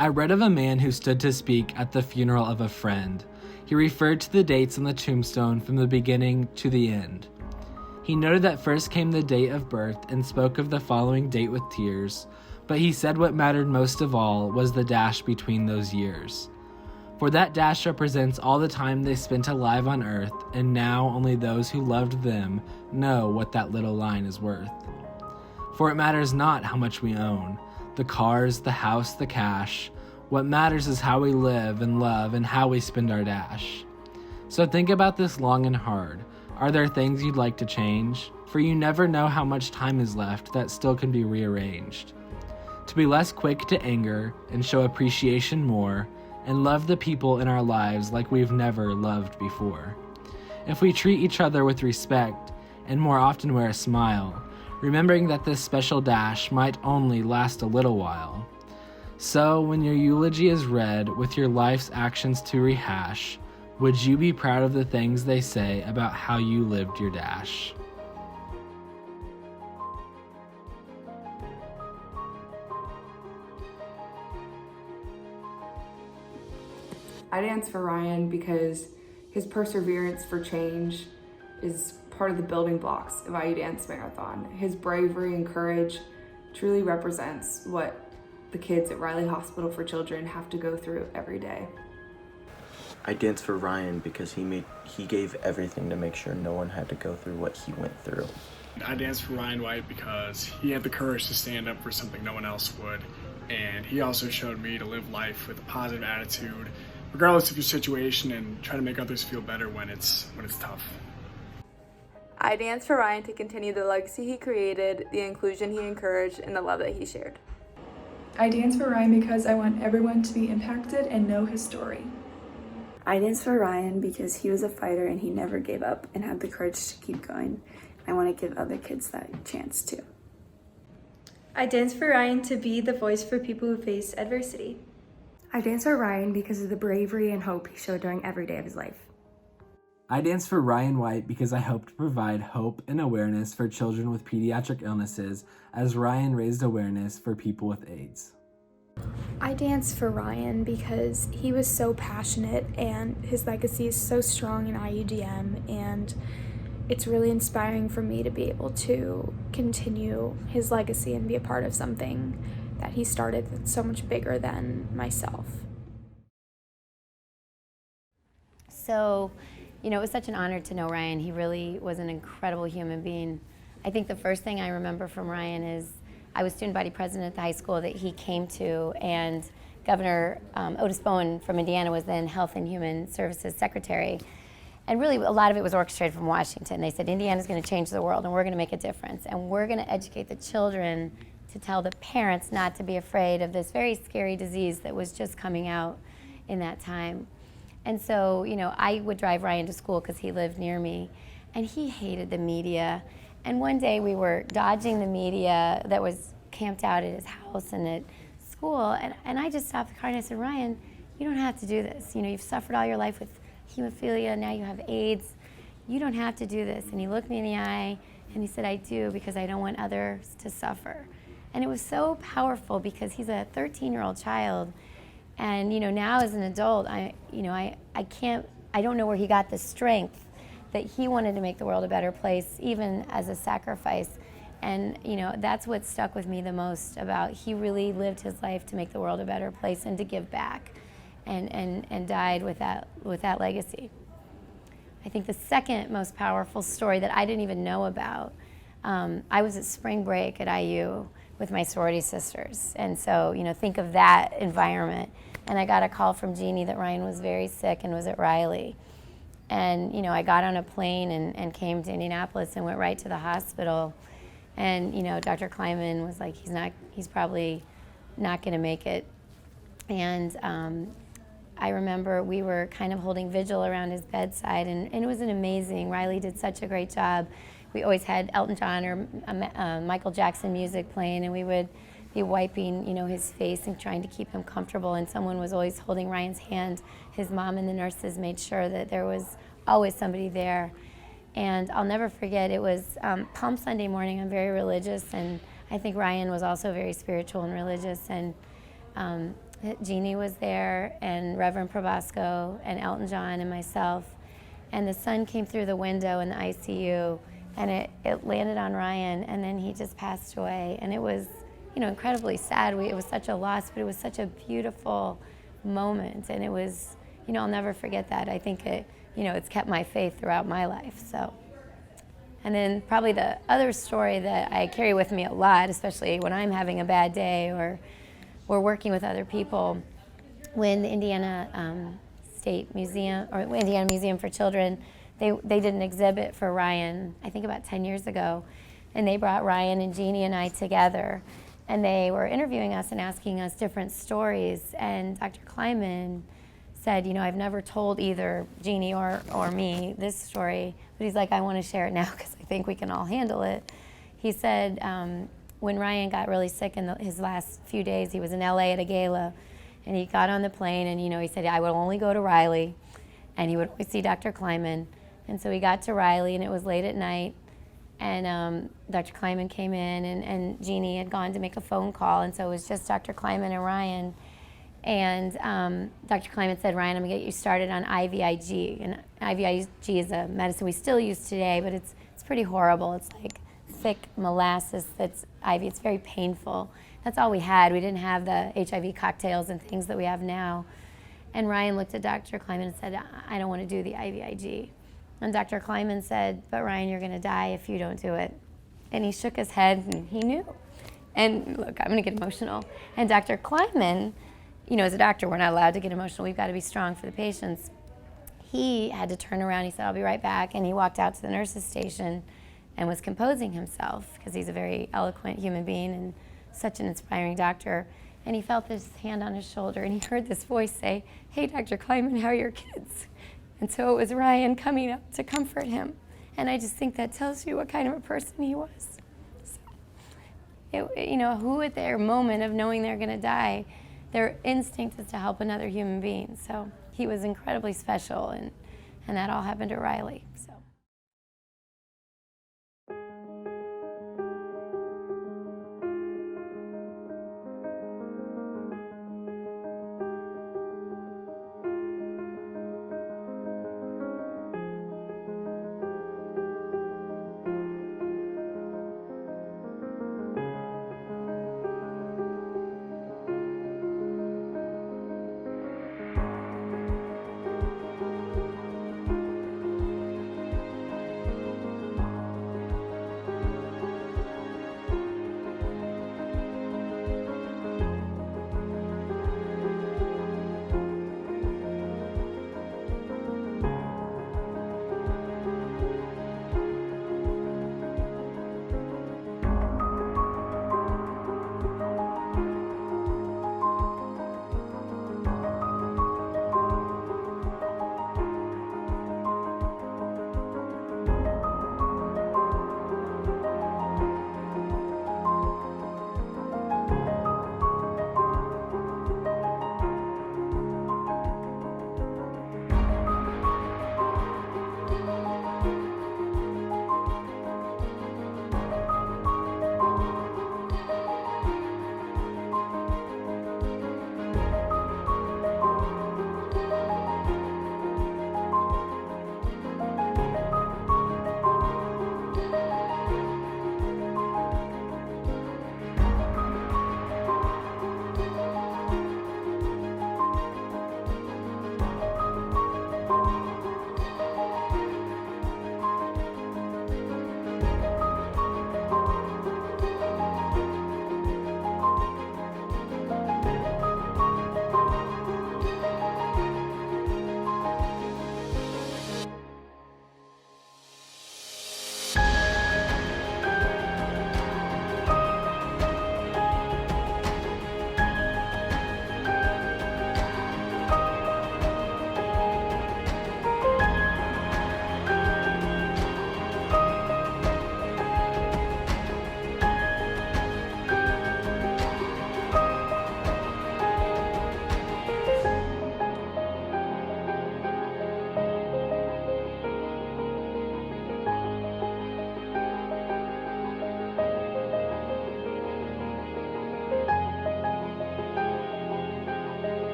I read of a man who stood to speak at the funeral of a friend. He referred to the dates on the tombstone from the beginning to the end. He noted that first came the date of birth and spoke of the following date with tears, but he said what mattered most of all was the dash between those years. For that dash represents all the time they spent alive on earth, and now only those who loved them know what that little line is worth. For it matters not how much we own, the cars, the house, the cash. What matters is how we live and love and how we spend our dash. So think about this long and hard. Are there things you'd like to change? For you never know how much time is left that still can be rearranged. To be less quick to anger and show appreciation more, and love the people in our lives like we've never loved before. If we treat each other with respect and more often wear a smile, remembering that this special dash might only last a little while. So when your eulogy is read with your life's actions to rehash, would you be proud of the things they say about how you lived your dash? I dance for Ryan because his perseverance for change is part of the building blocks of IUDM's marathon. His bravery and courage truly represents what the kids at Riley Hospital for Children have to go through every day. I dance for Ryan because he gave everything to make sure no one had to go through what he went through. I dance for Ryan White because he had the courage to stand up for something no one else would, and he also showed me to live life with a positive attitude, regardless of your situation, and try to make others feel better when it's tough. I dance for Ryan to continue the legacy he created, the inclusion he encouraged, and the love that he shared. I dance for Ryan because I want everyone to be impacted and know his story. I dance for Ryan because he was a fighter and he never gave up and had the courage to keep going. I want to give other kids that chance too. I dance for Ryan to be the voice for people who face adversity. I dance for Ryan because of the bravery and hope he showed during every day of his life. I dance for Ryan White because I hope to provide hope and awareness for children with pediatric illnesses as Ryan raised awareness for people with AIDS. I dance for Ryan because he was so passionate and his legacy is so strong in IUDM, and it's really inspiring for me to be able to continue his legacy and be a part of something that he started that's so much bigger than myself. So, it was such an honor to know Ryan. He really was an incredible human being. I think the first thing I remember from Ryan is I was student body president at the high school that he came to, and Governor Otis Bowen from Indiana was then Health and Human Services Secretary. And really, a lot of it was orchestrated from Washington. They said, Indiana's going to change the world, and we're going to make a difference. And we're going to educate the children to tell the parents not to be afraid of this very scary disease that was just coming out in that time. And so, I would drive Ryan to school because he lived near me, and he hated the media. And one day we were dodging the media that was camped out at his house and at school, and I just stopped the car and I said, Ryan, you don't have to do this. You've suffered all your life with hemophilia, now you have AIDS. You don't have to do this. And he looked me in the eye and he said, I do, because I don't want others to suffer. And it was so powerful because he's a 13-year-old child. And now as an adult, I don't know where he got the strength that he wanted to make the world a better place, even as a sacrifice. And that's what stuck with me the most about he really lived his life to make the world a better place and to give back, and died with that legacy. I think the second most powerful story that I didn't even know about, I was at spring break at IU with my sorority sisters. And so, think of that environment. And I got a call from Jeannie that Ryan was very sick and was at Riley. And, I got on a plane and came to Indianapolis and went right to the hospital. And, Dr. Kleiman was like, he's probably not going to make it. And I remember we were kind of holding vigil around his bedside, and it was amazing. Riley did such a great job. We always had Elton John or Michael Jackson music playing, and we would be wiping, his face and trying to keep him comfortable. And someone was always holding Ryan's hand. His mom and the nurses made sure that there was always somebody there. And I'll never forget, it was Palm Sunday morning. I'm very religious, and I think Ryan was also very spiritual and religious. And Jeannie was there, and Reverend Probasco, and Elton John, and myself. And the sun came through the window in the ICU, and it landed on Ryan, and then he just passed away. And it was, incredibly sad. It was such a loss, but it was such a beautiful moment, and it was, I'll never forget that. I think it's kept my faith throughout my life. So, and then probably the other story that I carry with me a lot, especially when I'm having a bad day or we're working with other people, when the Indiana State Museum or Indiana Museum for Children, they did an exhibit for Ryan, I think about 10 years ago, and they brought Ryan and Jeannie and I together, and they were interviewing us and asking us different stories. And Dr. Kleiman said, I've never told either Jeannie or me this story, but he's like, I want to share it now because I think we can all handle it. He said when Ryan got really sick in his last few days, he was in LA at a gala, and he got on the plane, and he said, I would only go to Riley, and he would always see Dr. Kleiman. And so he got to Riley, and it was late at night, and Dr. Kleiman came in, and Jeannie had gone to make a phone call, and so it was just Dr. Kleiman and Ryan. And Dr. Kleiman said, Ryan, I'm going to get you started on IVIG. And IVIG is a medicine we still use today, but it's pretty horrible. It's like thick molasses that's IV. It's very painful. That's all we had. We didn't have the HIV cocktails and things that we have now. And Ryan looked at Dr. Kleiman and said, I don't want to do the IVIG. And Dr. Kleiman said, but Ryan, you're going to die if you don't do it. And he shook his head, and he knew. And look, I'm going to get emotional. And Dr. Kleiman, as a doctor, we're not allowed to get emotional. We've got to be strong for the patients. He had to turn around. He said, I'll be right back. And he walked out to the nurse's station and was composing himself because he's a very eloquent human being and such an inspiring doctor. And he felt this hand on his shoulder, and he heard this voice say, hey, Dr. Kleiman, how are your kids? And so it was Ryan coming up to comfort him. And I just think that tells you what kind of a person he was. So, who at their moment of knowing they're going to die, their instinct is to help another human being. So he was incredibly special, and that all happened to Riley. So.